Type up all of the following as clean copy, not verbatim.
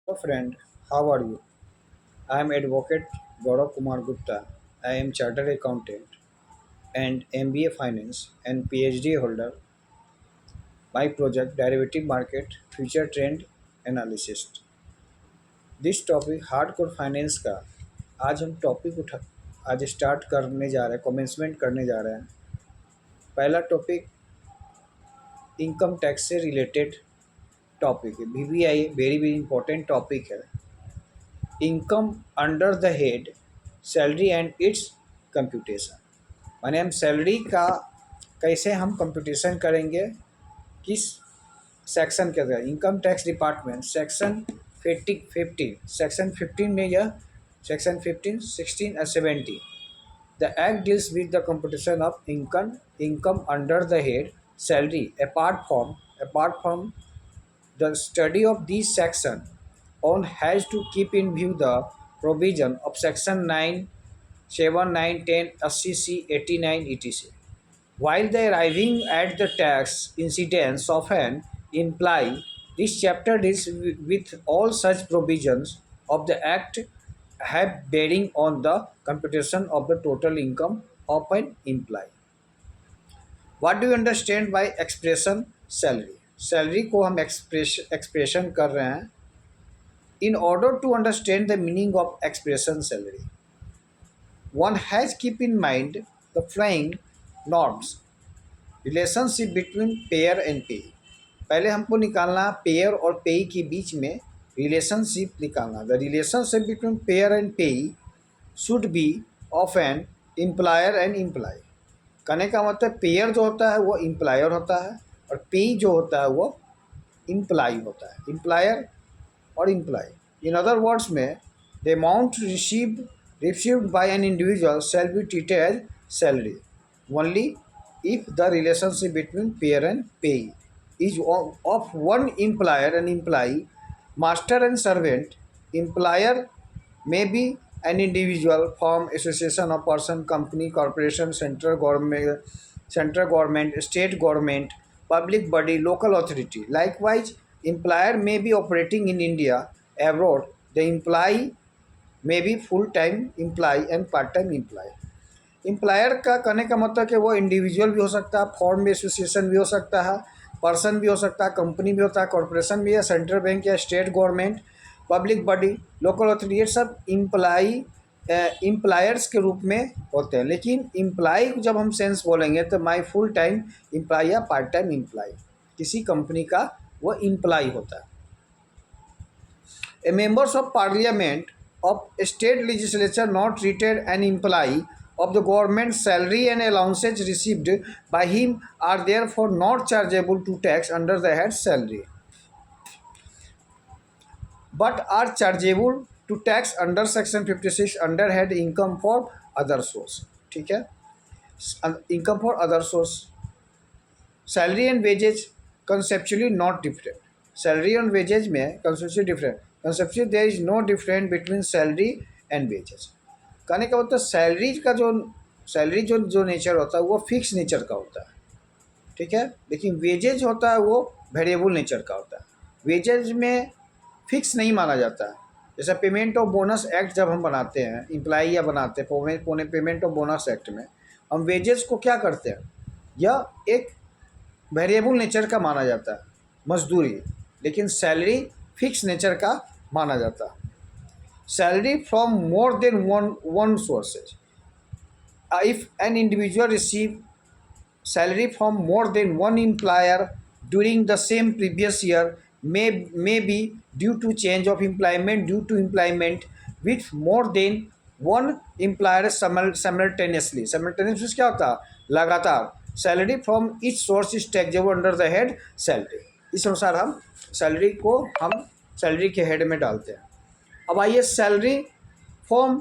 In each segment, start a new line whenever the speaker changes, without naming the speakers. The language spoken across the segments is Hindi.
Hello friend, how are you? I am Advocate Gaurav Kumar Gupta. I am Chartered Accountant and MBA Finance and PhD holder. My project Derivative Market Future Trend Analysis. This topic hardcore finance का आज हम टॉपिक उठा आज स्टार्ट करने जा रहे हैं, कमेंसमेंट करने जा रहे हैं। पहला टॉपिक इनकम टैक्स से रिलेटेड टॉपिक है। VVI very very important topic है। Income under the head salary and its computation, माने हम सैलरी का कैसे हम कंप्यूटेशन करेंगे, किस सेक्शन के अंदर। इनकम टैक्स डिपार्टमेंट सेक्शन 15 में यह सेक्शन 15, 16 और 17 the act deals with the computation of income under the head salary apart from the study of this section on has to keep in view the provision of section 9, 7, 9, 10, 80C, 89, etc. While the arriving at the tax incidence of an imply, this chapter deals with all such provisions of the act have bearing on the computation of the total income of an employee. What do you understand by expression salary? Salary को हम एक्सप्रेशन कर रहे हैं। In order to understand the meaning of expression salary, one has keep in mind the flowing norms relationship between payer and pay. पहले हमको निकालना पेयर और पे के बीच में रिलेशनशिप निकालना। The relationship between payer and payee should be of an employer and employee. कहने का मतलब पेयर जो होता है वो एम्प्लॉयर होता है और पे जो होता है वो इम्प्लाई होता है, एम्प्लॉयर और इम्प्लाई। इन अदर वर्ड्स में the amount received by an individual shall be treated as salary only if the relationship between payer and payee is of one employer and employee, master and servant. Employer may be an individual, firm, association of person, company, corporation, central government, state government, public body, local authority. Likewise, employer may be operating in India, abroad. The employee may be full-time employee and part-time employee. Employer का कहने का मतलब कि वो इंडिविजुअल भी हो सकता है, फॉर्म में एसोसिएशन भी हो सकता है, पर्सन भी हो सकता है, कंपनी भी होता है, कॉरपोरेशन भी है, सेंट्रल बैंक या state government, public body, local authority, ये सब एम्प्लायर्स के रूप में होते हैं। लेकिन एम्प्लॉय जब हम सेंस बोलेंगे तो माई फुल टाइम एम्प्लॉय या पार्ट टाइम एम्प्लॉय किसी कंपनी का वो एम्प्लॉय होता है। A members of parliament of state legislature not treated an employee of the government salary and allowances received by him are therefore not chargeable to tax under the head salary, but are chargeable to tax under section 56 under head income for other source। ठीक है, income for other source। salary and wages conceptually not different। salary and wages में conceptually different। conceptually there is no difference between salary and wages। कहने का मतलब सैलरी जो नेचर होता है वो फिक्स नेचर का होता है, ठीक है। लेकिन वेजेज होता है वो वेरिएबल नेचर का होता है। वेजेज में फिक्स नहीं माना जाता है। जैसे पेमेंट ऑफ बोनस एक्ट जब हम बनाते हैं, एम्प्लॉई या बनाते हैं पेमेंट ऑफ बोनस एक्ट में हम वेजेस को क्या करते हैं, यह एक वेरिएबल नेचर का माना जाता है, मजदूरी। लेकिन सैलरी फिक्स नेचर का माना जाता है। Salary from more than one sources, if an individual receive salary from more than one employer during the same previous year may be due to change of employment due to employment with more than one employer simultaneously क्या होता है, लगातार। Salary from each source is taxable under the head salary। इस अनुसार हम सैलरी को हम सैलरी के हेड में डालते हैं। अब आइए salary from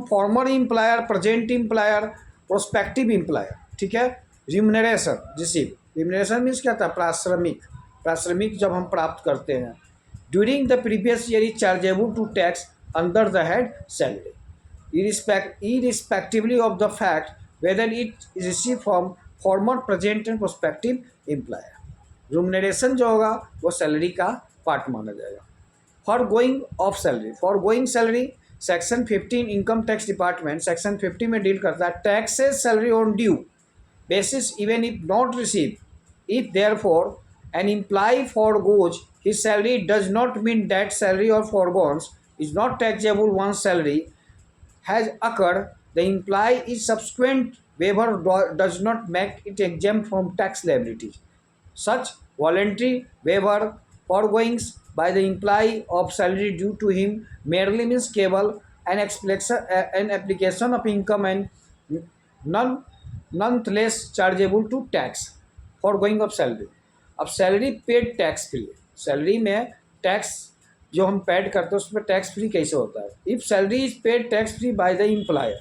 farmer employer, present employer, prospective employer. ठीक है। रिम्यूनरेशन रिसीव, रिम्यूनरेशन मीन्स क्या था, प्राश्रमिक जब हम प्राप्त करते हैं during the previous year is chargeable to tax under the head salary irrespectively of the fact whether it is receive from former, present and prospective employer. Remuneration जो होगा वो सैलरी का पार्ट माना जाएगा। Forgoing of salary, forgoing salary section 15 income tax department section 50 में डील करता है taxes salary on due basis even if not received. If therefore an employee foregoes his salary, it does not mean that salary or foregone is not taxable once salary has occurred. The employee is subsequent waiver does not make it exempt from tax liabilities. Such voluntary waiver foregoings by the employee of salary due to him merely means cable an application of income and none nonetheless chargeable to tax foregoing of salary. अब salary paid tax free, salary में टैक्स जो हम पेड करते हैं उसमें टैक्स फ्री कैसे होता है? If salary is paid tax free bye the employer,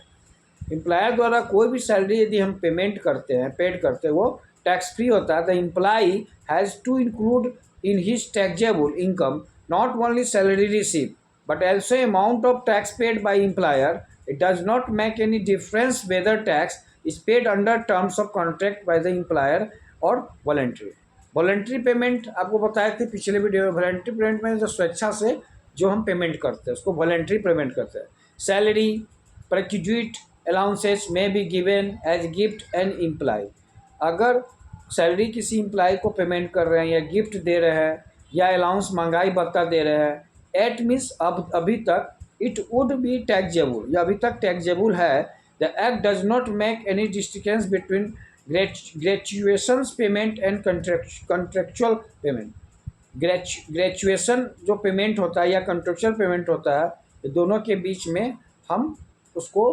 employer द्वारा कोई भी सैलरी यदि हम पेमेंट करते हैं पेड करते हैं वो टैक्स फ्री होता है। The employee has to include in his taxable income not only salary receive but also amount of tax paid by employer. It does not make any difference whether tax is paid under terms of contract by the employer or voluntary. Voluntary payment आपको बताया थी पिछले वीडियो में, वॉलंट्री पेमेंट में जो स्वेच्छा से जो हम पेमेंट करते हैं उसको वॉलंट्री पेमेंट करते हैं। सैलरी प्रक्यूजिट अलाउंसेस में be given as gift and employee, अगर सैलरी किसी एम्प्लॉय को पेमेंट कर रहे हैं या गिफ्ट दे रहे हैं या अलाउंस महंगाई भत्ता दे रहे हैं, एट मीन्स अब अभी तक इट वुड बी टैक्सेबल, या अभी तक टैक्सेबल है। The act does not make any distinction between gratuitous payment and contractual payment. Gratuitous जो पेमेंट होता है या कंट्रेक्चुअल पेमेंट होता है, ये दोनों के बीच में हम उसको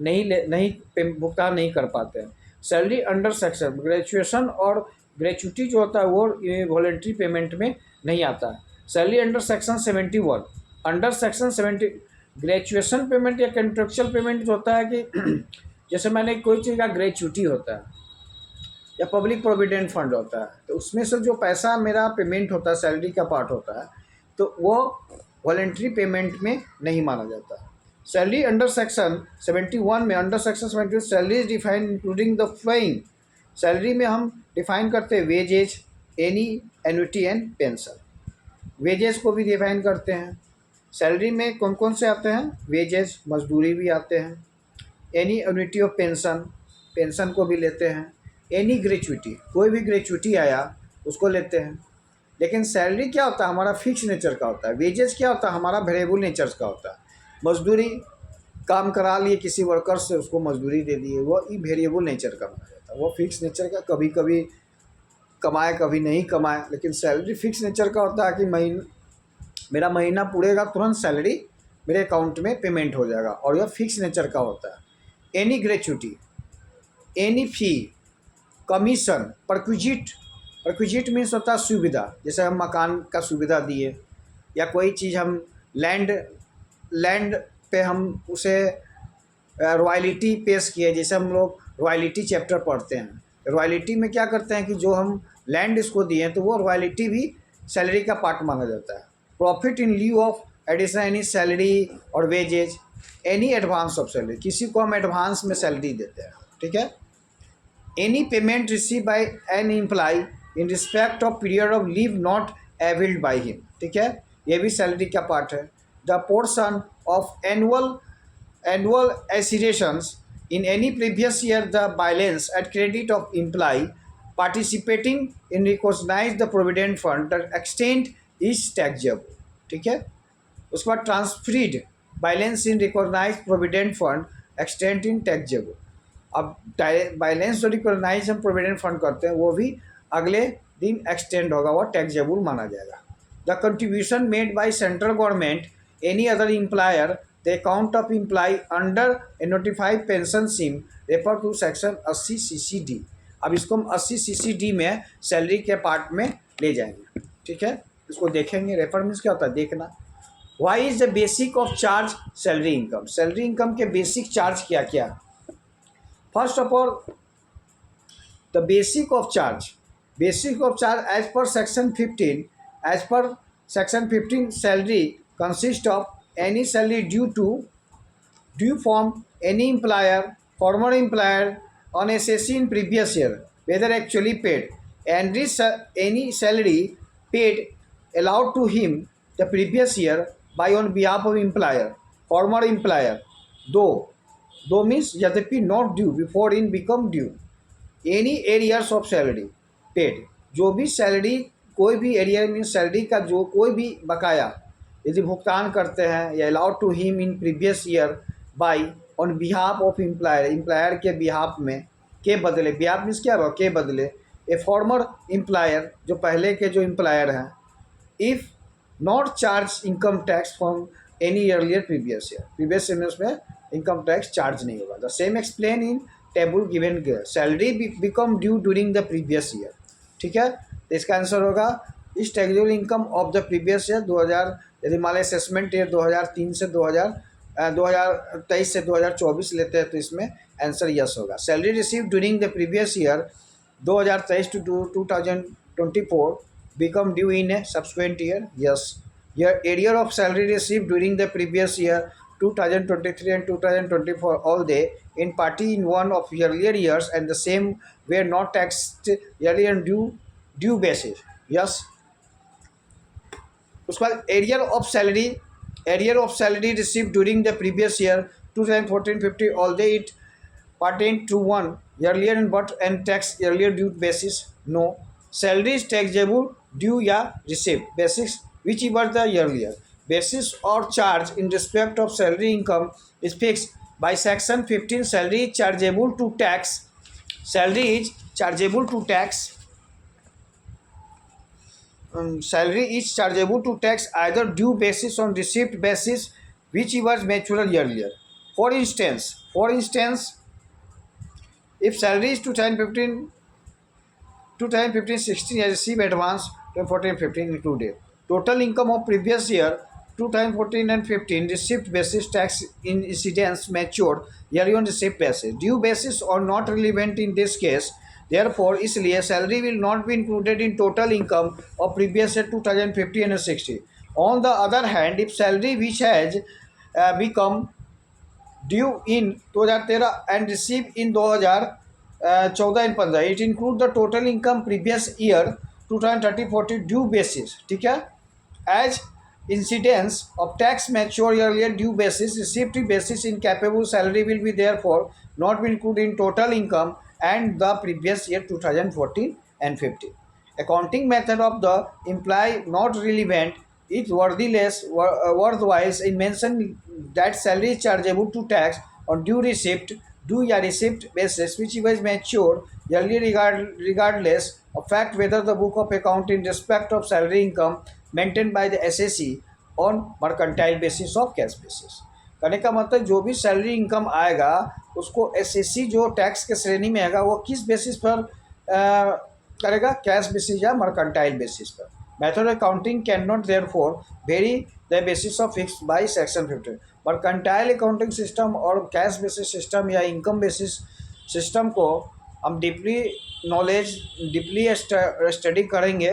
नहीं भुगतान नहीं कर पाते हैं। सैलरी अंडर सेक्शन ग्रेचुएशन और ग्रेचुटी जो होता है वो वॉलंटरी पेमेंट में नहीं आता है। Salary under section 71, under section 70 gratuitous payment या कंट्रेक्चुअल पेमेंट जो होता है कि जैसे मैंने कोई चीज़ का ग्रेचुटी होता है या पब्लिक प्रोविडेंट फंड होता है, तो उसमें से जो पैसा मेरा पेमेंट होता है सैलरी का पार्ट होता है, तो वो वॉलंटरी पेमेंट में नहीं माना जाता। सैलरी अंडर सेक्शन 71 में under section 71 salary is defined including the flowing. Salary में हम डिफाइन करते हैं wages, any, annuity and pension. Wages को भी डिफाइन करते हैं। सैलरी में कौन कौन से आते हैं? वेजेस, मजदूरी भी आते हैं। Any annuity of pension, pension को भी लेते हैं। एनी ग्रेचुटी, कोई भी ग्रेचुटी आया उसको लेते हैं। लेकिन सैलरी क्या होता है? हमारा फिक्स नेचर का होता है। वेजेस क्या होता है? हमारा वेरिएबल नेचर का होता है। मजदूरी काम करा लिए किसी वर्कर से, उसको मजदूरी दे दिए, वो ई वेरिएबल नेचर का माना जाता है। वो फिक्स नेचर का, कभी कभी कमाए कभी नहीं कमाए। लेकिन सैलरी फिक्स नेचर का होता है कि मेरा महीना पूरेगा तुरंत सैलरी मेरे अकाउंट में पेमेंट हो जाएगा, और यह फिक्स नेचर का होता है। एनी ग्रेचुटी, एनी फी, कमीशन, परक्विजिट मीन्स होता है सुविधा, जैसे हम मकान का सुविधा दिए या कोई चीज़ हम लैंड पे हम उसे रॉयल्टी पेश किए। जैसे हम लोग रॉयल्टी चैप्टर पढ़ते हैं, रॉयल्टी में क्या करते हैं कि जो हम लैंड इसको दिए हैं तो वो रॉयल्टी भी सैलरी का पार्ट माना जाता है। Profit in lieu of additional any salary और wages, any advance of salary, किसी को हम एडवांस में सैलरी देते हैं, ठीक है। Any payment receive by an employee in respect of period of leave not availed by him, ठीक है, ये भी सैलरी का पार्ट है। The portion of annual accretions in any previous year the balance at credit of employee participating in recognized the provident fund the extent is taxable, ठीक है। उसके बाद transferred balance in recognised provident fund extent in taxable. अब बैलेंस जो रिकॉग्नाइज हम प्रोविडेंट फंड करते हैं वो भी अगले दिन एक्सटेंड होगा, वो टैक्सेबल माना जाएगा। The contribution made by central government any other employer the account of employee under a notified pension scheme refer to section 80 CCD। अब इसको हम 80 CCD में सैलरी के पार्ट में ले जाएंगे, ठीक है। इसको देखेंगे। रेफर मीन्स क्या होता है? देखना। Why is the basic of charge salary income? Salary income के बेसिक चार्ज क्या क्या? First of all the basic of charge as per section 15 salary consist of any salary due from any former employer on SSC in previous year, whether actually paid, and any salary paid allowed to him the previous year by on behalf of employer, former employer, though means यद्यपि not due before in become due, any arrears of salary paid, जो भी सैलरी कोई भी एरियर मीन्स सैलरी का जो कोई भी बकाया यदि भुगतान करते हैं या allowed to him in previous year by on behalf of employer, employer के बिहाफ में, के बदले, बिहाफ मीन्स क्या हुआ, के बदले, ए फॉर्मर एम्प्लॉयर जो पहले के जो एम्प्लॉयर हैं, if not charge income tax from any earlier previous year, previous years में इनकम टैक्स चार्ज नहीं होगा। The same explain in table given salary become due during the previous year. ठीक है, तो इसका आंसर होगा इस taxable income of the previous year 2000, यदि मान लें असेसमेंट ईयर 2003 से 2023 से 2024 लेते हैं तो इसमें आंसर यस होगा। Salary receive during the previous year 2023 to 2024 become due in a subsequent year, yes. Your area of salary received during the previous year 2023 and 2024 all they in party in one of earlier years and the same were not taxed yearly on due basis, yes. उसके बाद area of salary received during the previous year 2014-50 all they it pertain to one earlier and tax earlier due basis, no. Salary is taxable due या received basis which was the earlier basis or charge in respect of salary income is fixed by section 15. Salary is chargeable to tax, salary is chargeable to tax, salary is chargeable to tax either due basis on received basis which was matured earlier. For instance if salary is 2015-16 receive advance 2014-15 included. Total income of previous year 2014 and 15 received basis tax in incidence matured yearly on received basis. Due basis are not relevant in this case. Therefore, इसलिए salary will not be included in total income of previous year 2015 and 16. On the other hand, if salary which has become due in 2013 and received in 2014 and 15 it include the total income previous year 2030-40 due basis, ठीक है, as incidence of tax mature earlier due basis received basis incapable salary will be therefore not be included in total income and the previous year 2014 and 15. Accounting method of the imply not relevant is worthwhile in mention that salary is chargeable to tax on due या receipt basis which was matured earlier regardless of fact whether the book of account in respect of salary income maintained by the SSC on mercantile basis of cash basis. कहने का मतलब जो भी सैलरी इनकम आएगा उसको SSC जो टैक्स के श्रेणी में आएगा वो किस बेसिस पर करेगा, कैश बेसिस या मर्केंटाइल बेसिस पर. Method of accounting can not therefore very the basis of fixed by section 15. Mercantile accounting system और कैश बेसिस सिस्टम या इनकम बेसिस सिस्टम को हम डीपली स्टडी करेंगे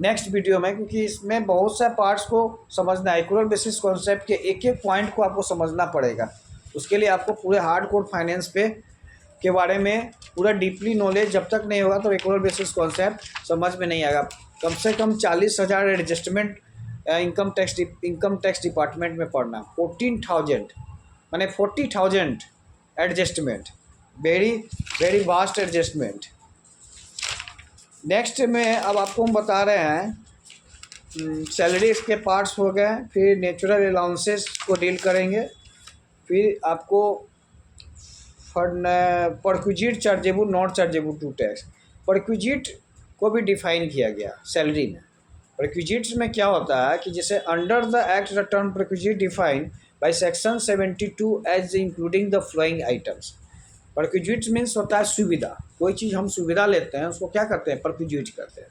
नेक्स्ट वीडियो में, क्योंकि इसमें बहुत से पार्ट्स को समझना है. इक्वल बेसिस कॉन्सेप्ट के एक एक पॉइंट को आपको समझना पड़ेगा. उसके लिए आपको पूरे हार्ड कोर फाइनेंस पे के बारे में पूरा डीपली नॉलेज जब तक नहीं होगा तो इक्वल बेसिस कॉन्सेप्ट समझ में नहीं आएगा. कम से कम 40,000 एडजस्टमेंट इनकम टैक्स डिपार्टमेंट में पढ़ना. 14,000 माने 40,000 adjustment, very vast adjustment. Next में अब आपको हम बता रहे हैं सैलरीज के पार्ट्स हो गए, फिर नेचुरल अलाउंसेस को डील करेंगे, फिर आपको perquisite chargeable not chargeable to tax. Perquisite को भी डिफाइन किया गया सैलरी में. परक्विजिट्स में क्या होता है कि जैसे under the act the term perquisite defined by section 72 as including the flowing items. Perquisites means होता है सुविधा. कोई चीज़ हम सुविधा लेते हैं उसको क्या करते हैं, परक्विजिट करते हैं.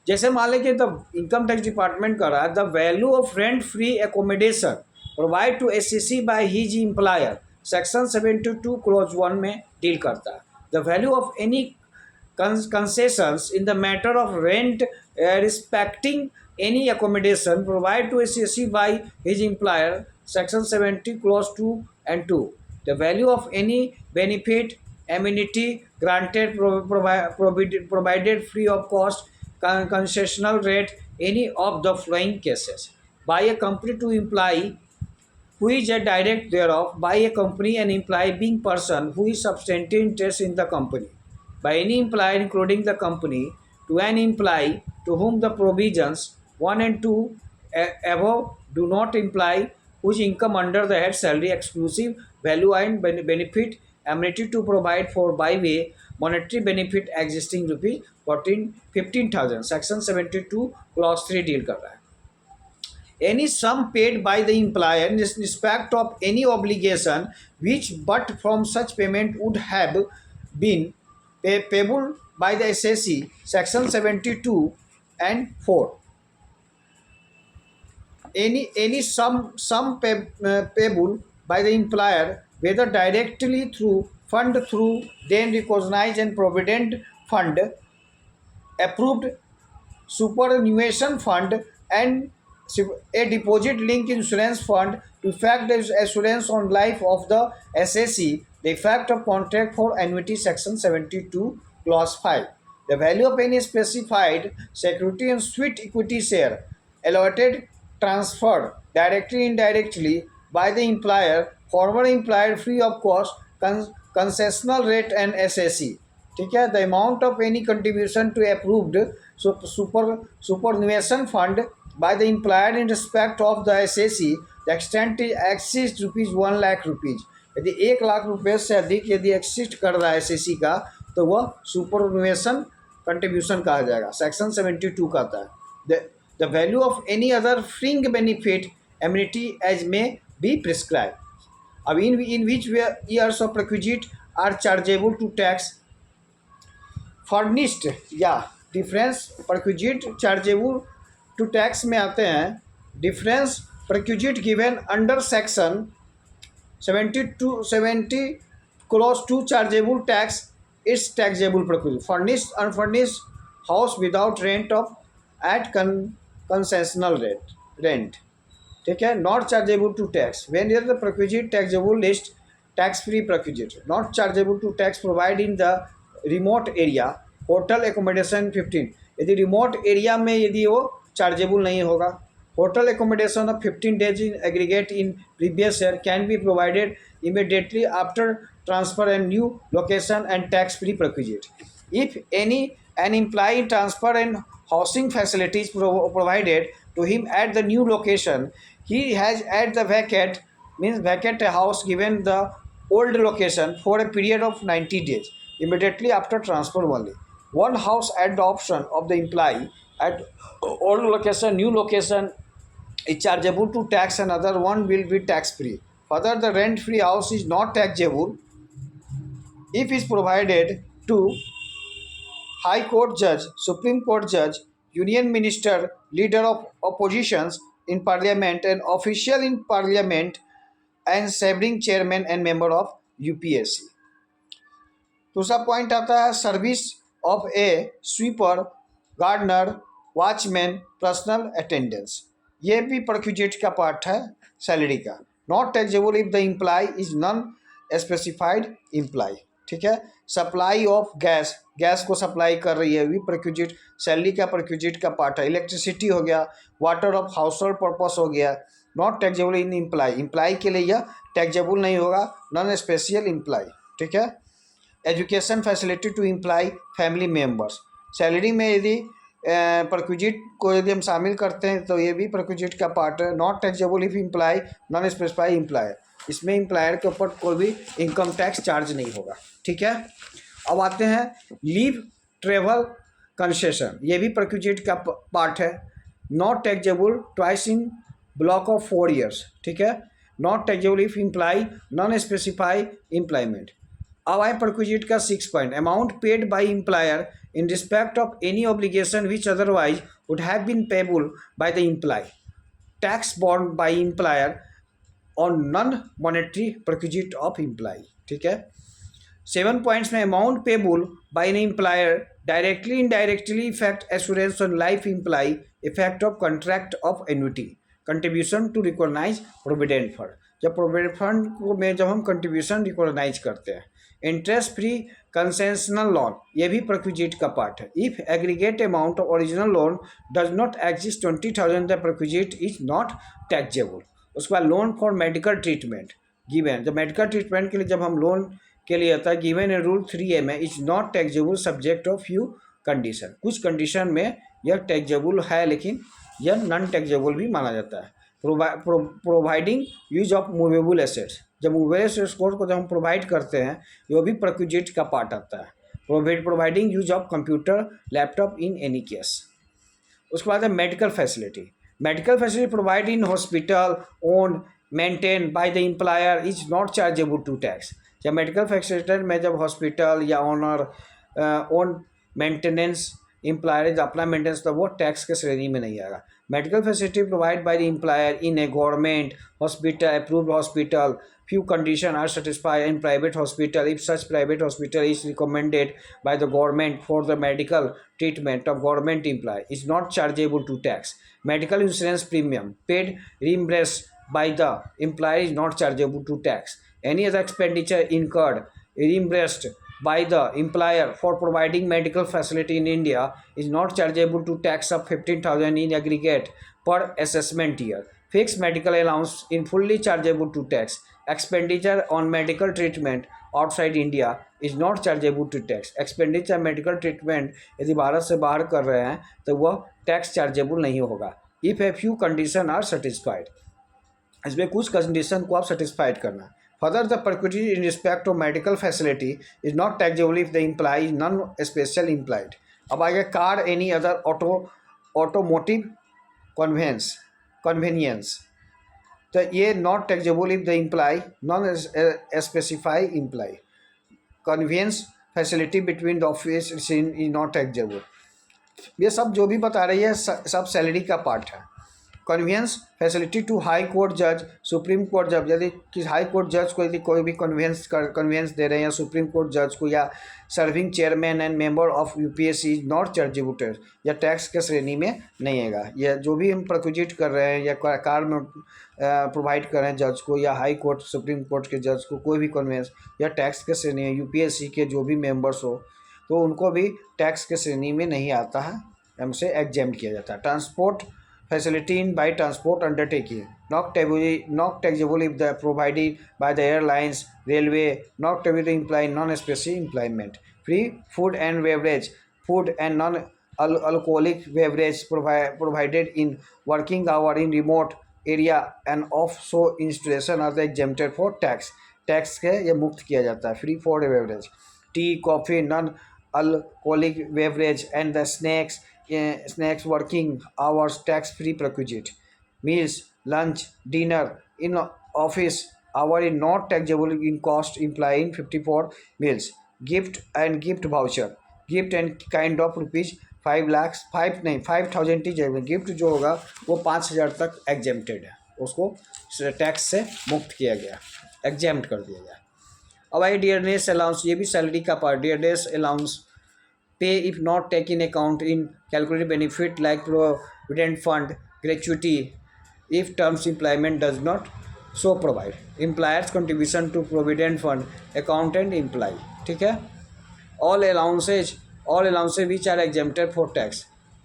जैसे मान लें कि द इनकम टैक्स डिपार्टमेंट कर रहा है the value of rent free accommodation provide to SCC by his employer, section 72 clause 1 में डील करता है. The value of any concessions in the matter of rent respecting any accommodation provide to SCC by his employer, section 70 clause 2 and 2. The value of any benefit, amenity granted, provided free of cost, concessional rate, any of the following cases. by a company to employee who is a direct thereof, by a company and employee being person who is substantial interest in the company, by any employee including the company, to an employee to whom the provisions 1 and 2 above do not imply, whose income under the head salary exclusive value and benefit amenity to provide for by way monetary benefit existing rupees 15,000 section 72 clause 3 deal कर रहा है. Any sum paid by the employer in respect of any obligation which but from such payment would have been payable by the SSC section 72 and 4. Any sum payable by the employer whether directly through fund through then recognized and provident fund, approved superannuation fund and a deposit linked insurance fund to effect the assurance on life of the SSC, the effect of contract for annuity section 72 clause 5. The value of any specified security and sweet equity share allotted transferred directly indirectly by the employer, former employer free of cost, concessional rate and SSC. ठीक है. The amount of any contribution to approved superannuation fund by the employer in respect of the SSC, the extent is exceeds rupees 1 lakh rupees. यदि 1 लाख रुपये से अधिक यदि एक्सिस्ट कर रहा है SSC का तो वह सुपरनुएशन कंट्रीब्यूशन कहा जाएगा. सेक्शन 72 का आता है. The value of any other fringe benefit amenity as may be prescribe. अब in which years of requisite are chargeable to tax furnished या difference perquisite chargeable to tax में आते हैं. Difference perquisite given under section 70 clause 2 chargeable tax its taxable perquisite. Furnished unfurnished house without rent of at concessional rent. ठीक है. Not chargeable to tax when your the perquisite taxable list tax free perquisite. Not chargeable to tax provide in the remote area hotel accommodation 15. यदि रिमोट एरिया में यदि वो चार्जेबल नहीं होगा. Hotel accommodation of 15 days in aggregate in previous year can be provided immediately after transfer and new location and tax free perquisite. If any an employee transfer and housing facilities provided to him at the new location, he has at the vacant house given the old location for a period of 90 days immediately after transfer only. One house at the option of the employee at old location, new location is chargeable to tax, and other one will be tax free. Further, the rent free house is not taxable if is provided to High Court judge, Supreme Court judge, union minister, leader of oppositions in parliament and official in parliament and serving chairman and member of UPSC. दूसरा पॉइंट आता है service of a sweeper, gardener, watchman, personal attendance. ये भी प्रक्विजिट का पार्ट है सैलरी का. Not taxable if the employee is non specified employee. ठीक है. सप्लाई ऑफ गैस, गैस को सप्लाई कर रही है, भी प्रक्विजिट सैलरी का प्रक्विजिट का पार्ट है. इलेक्ट्रिसिटी हो गया, water of household purpose हो गया. Not taxable in employee, employee के लिए यह टैक्सेबल नहीं होगा. Non special employee. ठीक है. Education facility to employee family members. Salary में यदि प्रक्विजिट को यदि हम शामिल करते हैं तो ये भी प्रक्विजिट का पार्ट है. Not taxable if employee non specified employee. इसमें एम्प्लॉयर के ऊपर कोई भी इनकम टैक्स चार्ज नहीं होगा. ठीक है. अब आते हैं लीव ट्रेवल कंसेशन. ये भी प्रक्विजिट का पार्ट है. Not taxable twice in block of 4 years. ठीक है. Not taxable if employee non specified employment. अब आए प्रक्विजिट का 6 point. Amount paid by employer in respect of any obligation which otherwise would have been payable by the employee. Tax borne by employer on non-monetary perquisite of employee. ठीक है. 7 points में amount payable by an employer directly indirectly effect assurance on life employee, effect of contract of annuity, contribution to recognize provident fund. जब प्रोविडेंट फंड में जब हम कंट्रीब्यूशन रिकॉग्नाइज करते हैं, इंटरेस्ट फ्री कंसेशनल लोन, ये भी प्रक्विजिट का पार्ट है। If aggregate amount of original loan does not exist 20,000 the perquisite is not taxable. उसके बाद loan for medical treatment given, जब मेडिकल ट्रीटमेंट के लिए जब हम लोन के लिए आता है गिवन इन रूल 3A में, is not taxable subject of few condition, कुछ कंडीशन में यह टैक्सेबल है लेकिन यह नॉन टैक्सेबल भी माना जाता है। Providing use of movable assets, जब मूवेबल एसेट्स को जब हम प्रोवाइड करते हैं वो भी प्रक्विजिट का पार्ट आता है। Providing use of computer laptop in any case. उसके बाद है medical facility, medical facility provide in hospital own maintain by the employer is not chargeable to tax. जब मेडिकल फैसिलिटी में जब हॉस्पिटल या ओनर ओन मेंटेनेंस एम्प्लॉयर अपना मेंटेनेंस तो वो टैक्स के श्रेणी में नहीं आएगा। Medical facility provide by the employer in a government hospital approved hospital, few conditions are satisfied in private hospital if such private hospital is recommended by the government for the medical treatment of government employee is not chargeable to tax. Medical insurance premium paid reimbursed by the employer is not chargeable to tax. Any other expenditure incurred reimbursed by the employer for providing medical facility in India is not chargeable to tax of 15,000 in aggregate per assessment year. Fixed medical allowance in fully chargeable to tax. Expenditure on medical treatment outside India is not chargeable to tax. Expenditure medical treatment यदि भारत से बाहर कर रहे हैं तो वह टैक्स चार्जेबल नहीं होगा। If a few conditions are satisfied, इसमें कुछ कंडीशन को आप सेटिस्फाइड करना। Further the property in respect of medical facility is not taxable if the employee is non special employed. अब आगे car any other automotive conveyance, तो ये not taxable if the employee non specify employee. Conveyance facility between the office is not taxable. ये सब जो भी बता रही है सब सैलरी का पार्ट है। Convince facility to high court जज सुप्रीम कोर्ट जज, यदि कि हाई कोर्ट जज को यदि कोई भी कन्वेंस दे रहे हैं या सुप्रीम कोर्ट जज को या serving chairman and member of UPSC is not chargeable या टैक्स के श्रेणी में नहीं आएगा। या जो भी हम प्रक्विजिट कर रहे हैं या कार में प्रोवाइड कर रहे हैं जज को या हाई कोर्ट सुप्रीम कोर्ट के जज को कोई भी कन्वेंस या टैक्स के श्रेणी में यूपीएससी के जो भी मेंबर्स हो तो उनको भी टैक्स के श्रेणी में नहीं आता है, हमसे एग्जेम्प्ट किया जाता है। Transport facility in by transport undertaking not taxable if the provided by the airlines railway not taxable imply non-specific employment. Free food and beverage, food and non-alcoholic beverage provided in working hour in remote area and offshore installation are the exempted for tax. Tax के ये मुक्त किया जाता है। Free food beverage, tea coffee non alcoholic beverage and the snacks working hours tax free perquisite. Meals lunch dinner in office hour is not taxable in cost implying 54 meals. Gift voucher gift and kind of rupees 5,000 gift जो होगा वो 5,000 तक एग्जेम्प्टेड है, उसको टैक्स से मुक्त किया गया, एग्जेम्प्ट कर दिया गया। अब आई डियरनेस अलाउंस, ये भी सैलरी का part. Dearness allowance pay if not taken account in calculated benefit like provident fund gratuity if terms employment does not so provide. Employers contribution to provident fund accountant employee, ठीक है। all allowances which are exempted for tax,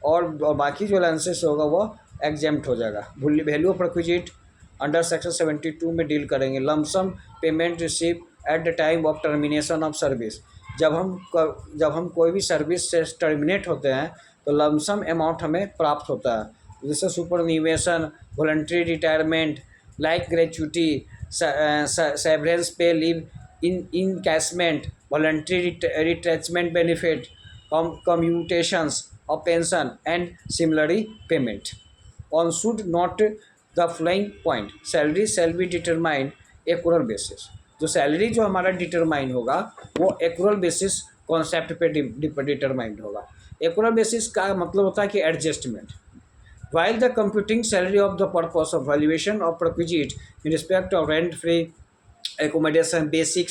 और बाकी जो अलाउंसेस होगा वो एग्जेम्प्ट हो जाएगा। Value of requisite under section 72 में डील करेंगे। Lump sum payment receive at the time of termination of service, जब हम कोई भी सर्विस से टर्मिनेट होते हैं तो लमसम अमाउंट हमें प्राप्त होता है। जैसे superannuation, voluntary retirement like gratuity, severance pay, leave encashment, voluntary retrenchment benefit, commutations of pension and similar payment. One should note the following point, salary shall be determine accrual basis. जो सैलरी जो हमारा डिटरमाइन होगा वो एक्यूरल बेसिस कॉन्सेप्ट पे डिटरमाइंड होगा। एक्यूरल बेसिस का मतलब होता है कि adjustment. While the computing salary of the purpose of valuation of requisite in respect of rent free accommodation, basic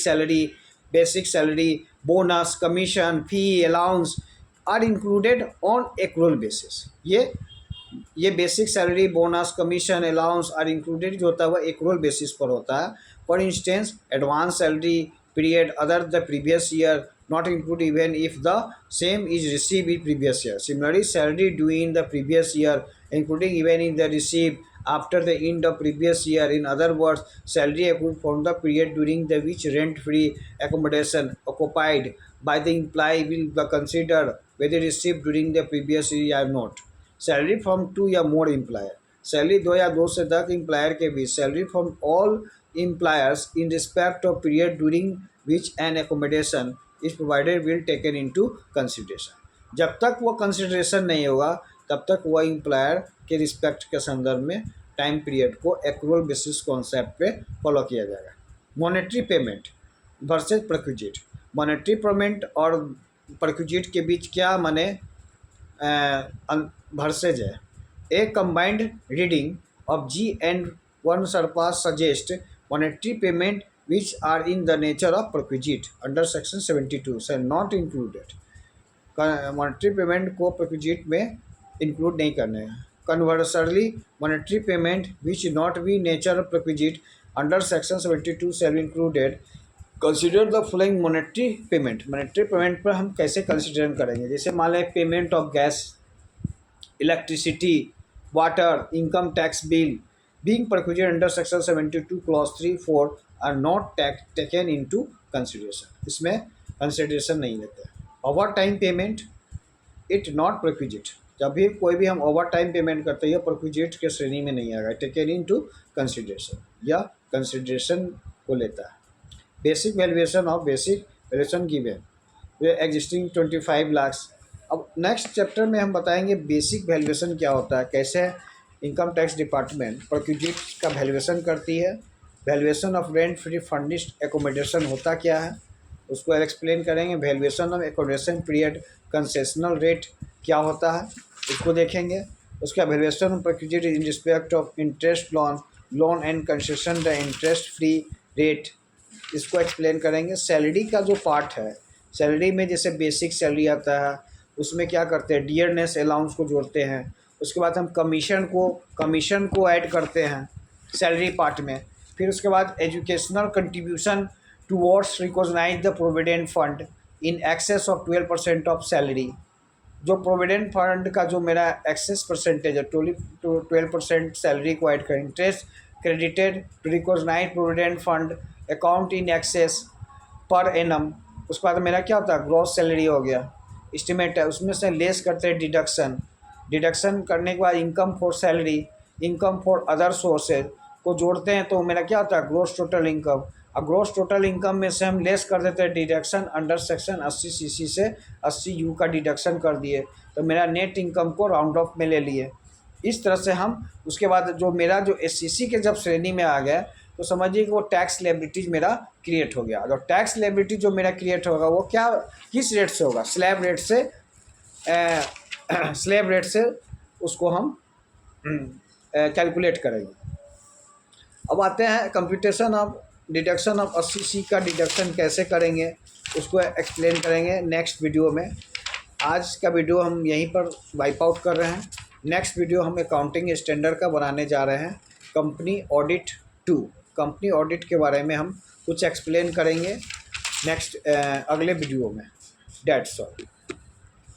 salary, bonus, commission, fee, allowance are included on accrual basis. ये basic salary, bonus, commission, allowance are included जो होता है वह एक्यूरल बेसिस पर होता है। For instance advance salary period other the previous year not include even if the same is received in previous year. Similarly, salary due in the previous year including even in the received after the end of previous year. In other words, salary accrued from the period during the which rent-free accommodation occupied by the employee will be considered whether received during the previous year or not. Salary from two या मोर एम्प्लॉयर, सैलरी दो या दो से अधिक एम्प्लॉयर के बीच, salary from all employers in respect of period during which an accommodation is provided will taken into consideration. जब तक वो कंसिडरेशन नहीं होगा तब तक वह एम्प्लॉयर के रिस्पेक्ट के संदर्भ में टाइम पीरियड को एक्रूअल बेसिस कॉन्सेप्ट पे फॉलो किया जाएगा। Monetary payment versus perquisite, monetary payment और परक्विजिट के बीच क्या माने वर्सेज है। A combined reading of G and one surpass suggest monetary payment which are in the nature of perquisite under section 72 shall not included। Monetary payment को perquisite में इंक्लूड नहीं करने हैं। Conversely monetary payment which not be nature of perquisite under section 72 shall be included। Consider the following monetary payment, monetary payment पर हम कैसे कंसिडर करेंगे। जैसे मान लें payment of gas, electricity, water, income tax bill being perquisited under section 72 clause 3 4 are not taken into consideration। इसमें कंसिडरेशन नहीं लेते। Over time payment it not perquisite, जब भी कोई भी हम ओवर टाइम पेमेंट करते हैं परक्विजिट के श्रेणी में नहीं आएगा, टेकन इनटू कंसिडरेशन या कंसिडरेशन को लेता है। Basic valuation of basic valuation given existing 25 lakh. अब नेक्स्ट चैप्टर में हम बताएंगे बेसिक वैल्यूएशन क्या होता है, कैसे इनकम टैक्स डिपार्टमेंट परक्विजिट का वैल्यूएशन करती है, valuation of rent free furnished accommodation होता क्या है उसको एक्सप्लेन करेंगे, valuation of accommodation period concessional rate क्या होता है उसको देखेंगे, उसका valuation of perquisite in respect of interest loan and concession the interest free rate इसको एक्सप्लेन करेंगे। सैलरी का जो पार्ट है, सैलरी में जैसे बेसिक सैलरी आता है उसमें क्या करते हैं, डियरनेस अलाउंस को जोड़ते हैं, उसके बाद हम कमीशन को ऐड करते हैं सैलरी पार्ट में, फिर उसके बाद educational contribution towards recognise the provident fund in excess of 12% of salary. जो प्रोविडेंट फंड का जो मेरा एक्सेस परसेंटेज है 12% सैलरी को ऐड करें। Interest credited to recognise provident fund account in excess per annum. उसके बाद मेरा क्या होता है, ग्रॉस सैलरी हो गया, एस्टिमेट है, उसमें से लेस करते हैं डिडक्शन करने के बाद income for salary, income for other sources को जोड़ते हैं तो मेरा क्या होता है, ग्रॉस टोटल इनकम। अब ग्रॉस टोटल इनकम में से हम लेस कर देते हैं डिडक्शन अंडर सेक्शन 80 CC से 80 U का डिडक्शन कर दिए तो मेरा नेट इनकम को राउंड ऑफ में ले लिए। इस तरह से हम उसके बाद जो मेरा जो SCC के जब श्रेणी में आ गया तो समझिए कि वो टैक्स लायबिलिटीज मेरा क्रिएट हो गया। और टैक्स लायबिलिटी जो मेरा क्रिएट होगा वो क्या किस रेट से होगा, स्लैब रेट से उसको हम कैलकुलेट करेंगे। अब आते हैं computation of deduction of 80C का डिडक्शन कैसे करेंगे उसको एक्सप्लेन करेंगे नेक्स्ट वीडियो में। आज का वीडियो हम यहीं पर वाइप आउट कर रहे हैं। नेक्स्ट वीडियो हम अकाउंटिंग स्टैंडर्ड का बनाने जा रहे हैं, कंपनी ऑडिट 2। कंपनी ऑडिट के बारे में हम कुछ एक्सप्लेन करेंगे नेक्स्ट अगले वीडियो में। That's all.